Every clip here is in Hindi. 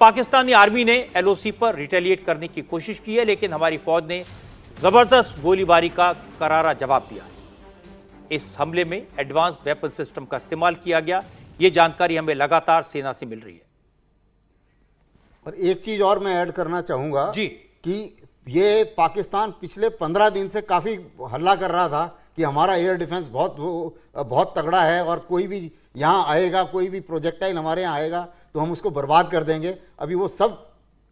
पाकिस्तानी आर्मी ने एलओसी पर रिटेलिएट करने की कोशिश की है, लेकिन हमारी फौज ने जबरदस्त गोलीबारी का करारा जवाब दिया है। इस हमले में एडवांस वेपन सिस्टम का इस्तेमाल किया गया, यह जानकारी हमें लगातार सेना से मिल रही है। और एक चीज और मैं ऐड करना चाहूंगा जी कि ये पाकिस्तान पिछले 15 दिन से काफी हल्ला कर रहा था कि हमारा एयर डिफेंस बहुत तगड़ा है और कोई भी यहाँ आएगा, कोई भी प्रोजेक्टाइल हमारे यहाँ आएगा तो हम उसको बर्बाद कर देंगे। अभी वो सब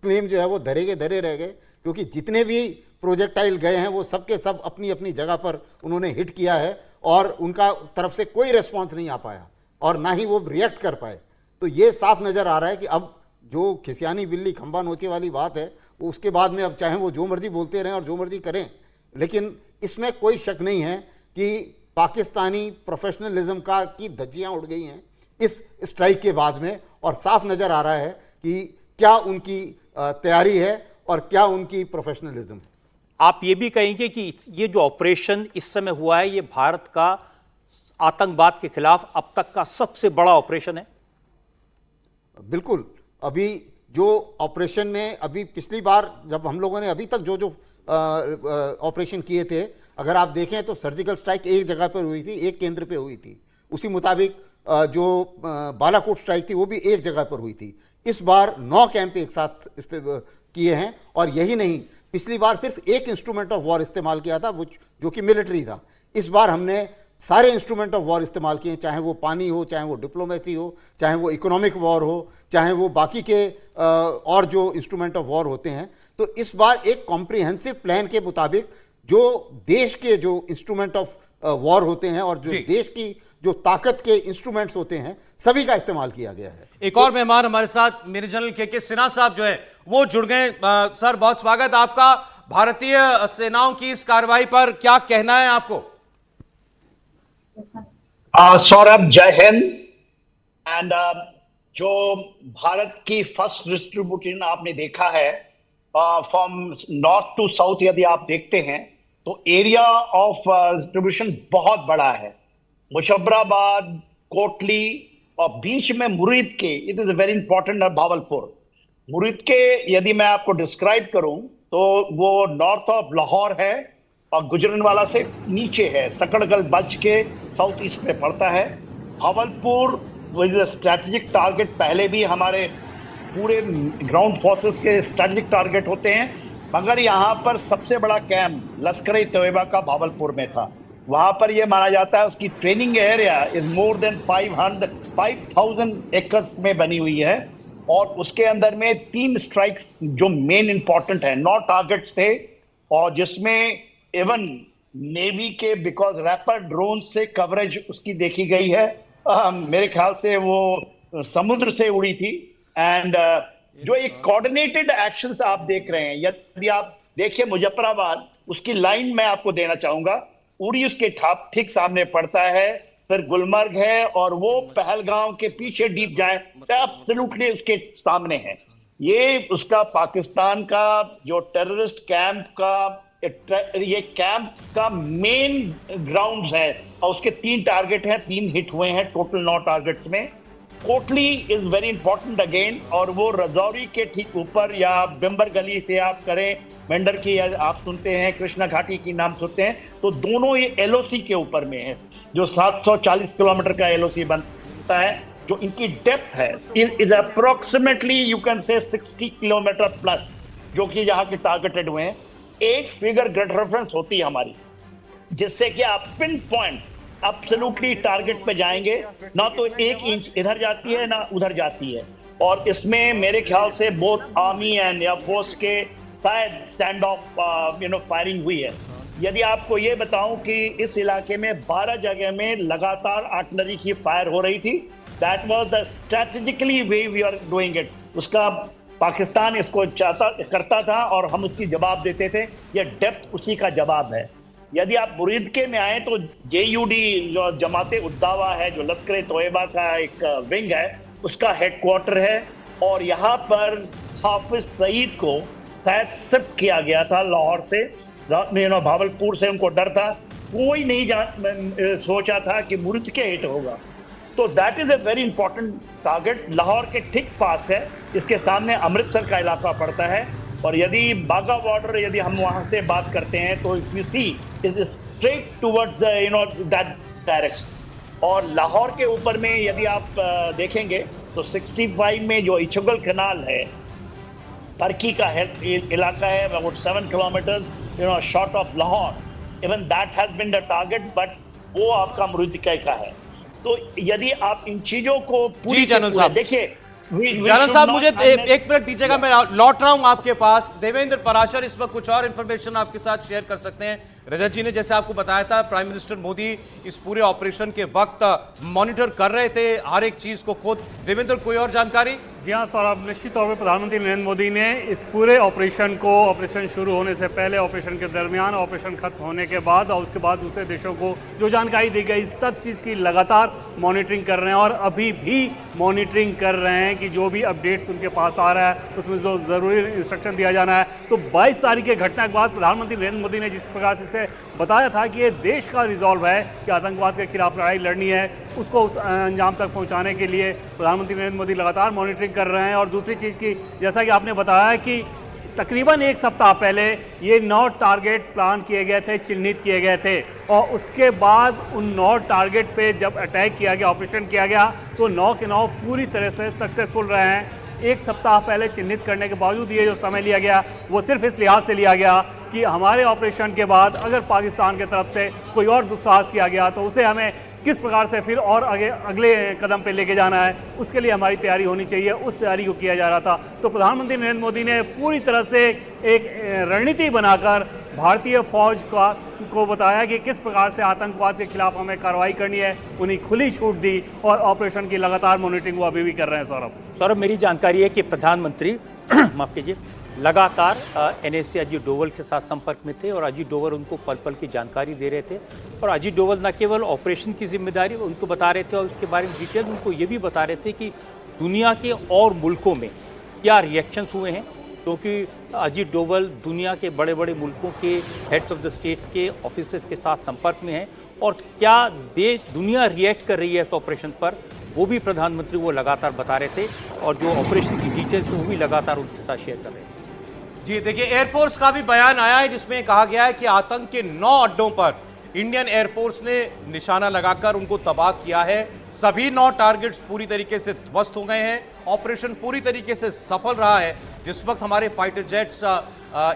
क्लेम जो है वो धरे के धरे रह गए, क्योंकि जितने भी प्रोजेक्टाइल गए हैं वो सबके सब अपनी अपनी जगह पर उन्होंने हिट किया है और उनका तरफ से कोई रेस्पॉन्स नहीं आ पाया और ना ही वो रिएक्ट कर पाए। तो ये साफ नज़र आ रहा है कि अब जो खिसियानी बिल्ली खंबा नोचे वाली बात है वो उसके बाद में अब चाहे वो जो मर्जी बोलते रहें और जो मर्जी करें, लेकिन इसमें कोई शक नहीं है कि पाकिस्तानी प्रोफेशनलिज्म की धज्जियां उड़ गई हैं इस स्ट्राइक के बाद में, और साफ नज़र आ रहा है कि क्या उनकी तैयारी है और क्या उनकी प्रोफेशनलिज्म है। आप ये भी कहेंगे कि ये जो ऑपरेशन इस समय हुआ है ये भारत का आतंकवाद के खिलाफ अब तक का सबसे बड़ा ऑपरेशन है? बिल्कुल। अभी जो ऑपरेशन में अभी पिछली बार जब हम लोगों ने अभी तक जो ऑपरेशन किए थे, अगर आप देखें तो सर्जिकल स्ट्राइक एक जगह पर हुई थी, एक केंद्र पे हुई थी। उसी मुताबिक जो बालाकोट स्ट्राइक थी वो भी एक जगह पर हुई थी। इस बार 9 कैंप एक साथ किए हैं, और यही नहीं, पिछली बार सिर्फ एक इंस्ट्रूमेंट ऑफ वॉर इस्तेमाल किया था जो कि मिलिट्री था। इस बार हमने सारे इंस्ट्रूमेंट ऑफ वॉर इस्तेमाल किए, चाहे वो पानी हो, चाहे वो डिप्लोमेसी हो, चाहे वो इकोनॉमिक वॉर हो, चाहे वो बाकी के और जो इंस्ट्रूमेंट ऑफ वॉर होते हैं। तो इस बार एक कॉम्प्रिहेंसिव प्लान के मुताबिक जो देश के जो इंस्ट्रूमेंट ऑफ वॉर होते हैं और जो देश की जो ताकत के इंस्ट्रूमेंट्स होते हैं सभी का इस्तेमाल किया गया है। एक और मेहमान हमारे साथ मेजर जनरल के सिन्हा साहब जो है वो जुड़ गए। सर, बहुत स्वागत आपका। भारतीय सेनाओं की इस कार्रवाई पर क्या कहना है आपको? सौरभ, जय हिंद। एंड जो भारत की फर्स्ट डिस्ट्रीब्यूशन आपने देखा है फ्रॉम नॉर्थ टू साउथ, यदि आप देखते हैं तो एरिया ऑफ डिस्ट्रीब्यूशन बहुत बड़ा है। मुशर्रफाबाद, कोटली और बीच में मुरीद के, it is very important, Bahawalpur. मुरीद के यदि मैं आपको डिस्क्राइब करूं तो वो नॉर्थ ऑफ लाहौर है और गुजरनवाला से नीचे है, सकड़गल बच के साउथ ईस्ट में पड़ता है। भावलपुर स्ट्रैटेजिक टारगेट पहले भी हमारे पूरे ग्राउंड फोर्सेस के स्ट्रैटेजिक टारगेट होते हैं, मगर यहाँ पर सबसे बड़ा कैंप लश्कर ए तैयबा का भावलपुर में था। वहां पर यह माना जाता है उसकी training area is more than 5,000 acres में बनी हुई है, और उसके अंदर में 3 स्ट्राइक्स जो मेन इंपॉर्टेंट है, 9 टारगेट्स थे, और जिसमें इवन नेवी के बिकॉज रैपर ड्रोन से कवरेज उसकी देखी गई है। मेरे ख्याल से वो समुद्र से उड़ी थी। एंड जो एक कोऑर्डिनेटेड एक्शंस आप देख रहे हैं, यदि आप देखिए मुजफ्फराबाद, उसकी लाइन मैं आपको देना चाहूंगा, उड़ी उसके ठीक सामने पड़ता है, फिर गुलमर्ग है, और वो पहलगांव के पीछे डीप जाए एब्सोल्युटली उसके सामने है। ये उसका पाकिस्तान का जो टेररिस्ट कैंप का, ये कैंप का मेन ग्राउंड्स है, और उसके 3 टारगेट हैं, 3 हिट हुए हैं टोटल 9 टारगेट्स में। Kotli is very important again, और वो रजौरी के ठीक ऊपर, या बिम्बर गली से आप करें, मेंढर की आप सुनते हैं, कृष्णा घाटी की नाम सुनते हैं, तो दोनों ये एलओसी के ऊपर में है, जो 740 किलोमीटर का एलओसी बनता है। जो इनकी डेप्थ है is approximately you can say 60 kilometre plus, जो कि यहाँ के टारगेटेड हुए हैं। 8 फिगर ग्रिड रेफरेंस होती है हमारी, जिससे कि आप पिन पॉइंट एब्सोल्युटली टारगेट पे जाएंगे, ना तो 1 इंच इधर जाती है ना उधर जाती है। और इसमें मेरे ख्याल से बोथ आर्मी एंड एयरफोर्स के शायद स्टैंड ऑफ फायरिंग हुई है। यदि आपको ये बताऊं कि इस इलाके में 12 जगह में लगातार आर्टिलरी की फायर हो रही थी, that was the strategically way we are doing it. उसका पाकिस्तान इसको करता था और हम उसकी जवाब देते थे। यह डेप्थ उसी का जवाब है। यदि आप मुरीद के में आए तो जेयूडी जो जमाते उद्दावा है, जो लश्कर तोयबा का एक विंग है, उसका हेडक्वार्टर है, और यहाँ पर हाफिज सईद को शायद शिफ्ट किया गया था लाहौर से, भावलपुर से उनको डर था, कोई नहीं सोचा था कि मुरीद के हिट होगा। तो that is a very important target, Lahore के ठीक पास है, इसके सामने अमृतसर का इलाका पड़ता है। और यदि बाघा बॉर्डर यदि हम वहां से बात करते हैं तो if you see is straight towards that direction. और लाहौर के ऊपर में यदि आप देखेंगे तो 65 में जो इचुगल कैनाल है, टर्की का इलाका है, about 7 kilometres short of Lahore, even that has been the target, but वो आपका मृतिका का है। तो यदि आप इन चीजों को जी जनरल साहब, देखिए, जनरल साहब मुझे एक मिनट दीजिएगा, मैं लौट रहा हूं आपके पास। देवेंद्र पराशर इस वक्त कुछ और इंफॉर्मेशन आपके साथ शेयर कर सकते हैं। रजत जी ने जैसे आपको बताया था, प्राइम मिनिस्टर मोदी इस पूरे ऑपरेशन के वक्त मॉनिटर कर रहे थे हर एक चीज को खुद। देवेंद्र, कोई और जानकारी? जी हाँ सौरभ, निश्चित तौर पर प्रधानमंत्री नरेंद्र मोदी ने इस पूरे ऑपरेशन शुरू होने से पहले, ऑपरेशन के दरमियान, ऑपरेशन खत्म होने के बाद और उसके बाद दूसरे देशों को जो जानकारी दी गई, सब चीज़ की लगातार मॉनिटरिंग कर रहे हैं और अभी भी मॉनिटरिंग कर रहे हैं कि जो भी अपडेट्स उनके पास आ रहा है उसमें जो ज़रूरी इंस्ट्रक्शन दिया जाना है। तो 22 तारीख के घटना के बाद प्रधानमंत्री नरेंद्र मोदी ने जिस प्रकार से इसे बताया था कि ये देश का रिजॉल्व है कि आतंकवाद के खिलाफ लड़ाई लड़नी है, उसको उस अंजाम तक पहुंचाने के लिए प्रधानमंत्री नरेंद्र मोदी लगातार मॉनिटरिंग कर रहे हैं। और दूसरी चीज़ की, जैसा कि आपने बताया कि तकरीबन एक सप्ताह पहले ये 9 टारगेट प्लान किए गए थे, चिन्हित किए गए थे, और उसके बाद उन 9 टारगेट पे जब अटैक किया गया, ऑपरेशन किया गया, तो 9 के 9 पूरी तरह से सक्सेसफुल रहे हैं। एक सप्ताह पहले चिन्हित करने के बावजूद ये जो समय लिया गया वो सिर्फ इस लिहाज से लिया गया कि हमारे ऑपरेशन के बाद अगर पाकिस्तान की तरफ से कोई और दुस्साहस किया गया तो उसे हमें किस प्रकार से फिर और आगे अगले कदम पे लेके जाना है, उसके लिए हमारी तैयारी होनी चाहिए। उस तैयारी को किया जा रहा था। तो प्रधानमंत्री नरेंद्र मोदी ने पूरी तरह से एक रणनीति बनाकर भारतीय फौज को बताया कि किस प्रकार से आतंकवाद के खिलाफ हमें कार्रवाई करनी है, उन्हें खुली छूट दी और ऑपरेशन की लगातार मॉनिटरिंग वो अभी भी कर रहे हैं। सौरभ, मेरी जानकारी है कि प्रधानमंत्री माफ कीजिए, लगातार NSA अजीत डोवल के साथ संपर्क में थे और अजीत डोवल उनको पल पल की जानकारी दे रहे थे। और अजीत डोवल न केवल ऑपरेशन की जिम्मेदारी उनको बता रहे थे और उसके बारे में डिटेल उनको ये भी बता रहे थे कि दुनिया के और मुल्कों में क्या रिएक्शंस हुए हैं, क्योंकि अजीत डोवल दुनिया के बड़े बड़े मुल्कों के हेड्स ऑफ द स्टेट्स के ऑफिसर्स के साथ संपर्क में हैं और क्या दुनिया रिएक्ट कर रही है इस ऑपरेशन पर, वो भी प्रधानमंत्री वो लगातार बता रहे थे और जो ऑपरेशन की डिटेल्स वो भी लगातार उनके साथ शेयर कर रहे थे। जी देखिए, एयरफोर्स का भी बयान आया है जिसमें कहा गया है कि आतंक के 9 अड्डों पर इंडियन एयरफोर्स ने निशाना लगाकर उनको तबाह किया है। सभी 9 टारगेट्स पूरी तरीके से ध्वस्त हो गए हैं। ऑपरेशन पूरी तरीके से सफल रहा है। जिस वक्त हमारे फाइटर जेट्स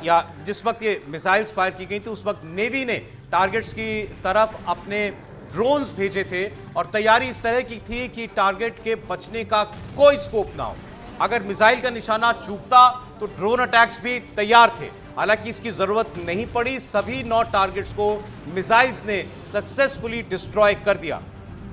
या जिस वक्त ये मिसाइल्स फायर की गई थी उस वक्त नेवी ने टारगेट्स की तरफ अपने ड्रोन्स भेजे थे और तैयारी इस तरह की थी कि टारगेट के बचने का कोई स्कोप ना हो। अगर मिसाइल का निशाना चूकता तो ड्रोन अटैक्स भी तैयार थे। हालांकि इसकी जरूरत नहीं पड़ी, सभी 9 टारगेट्स को मिसाइल्स ने सक्सेसफुली डिस्ट्रॉय कर दिया।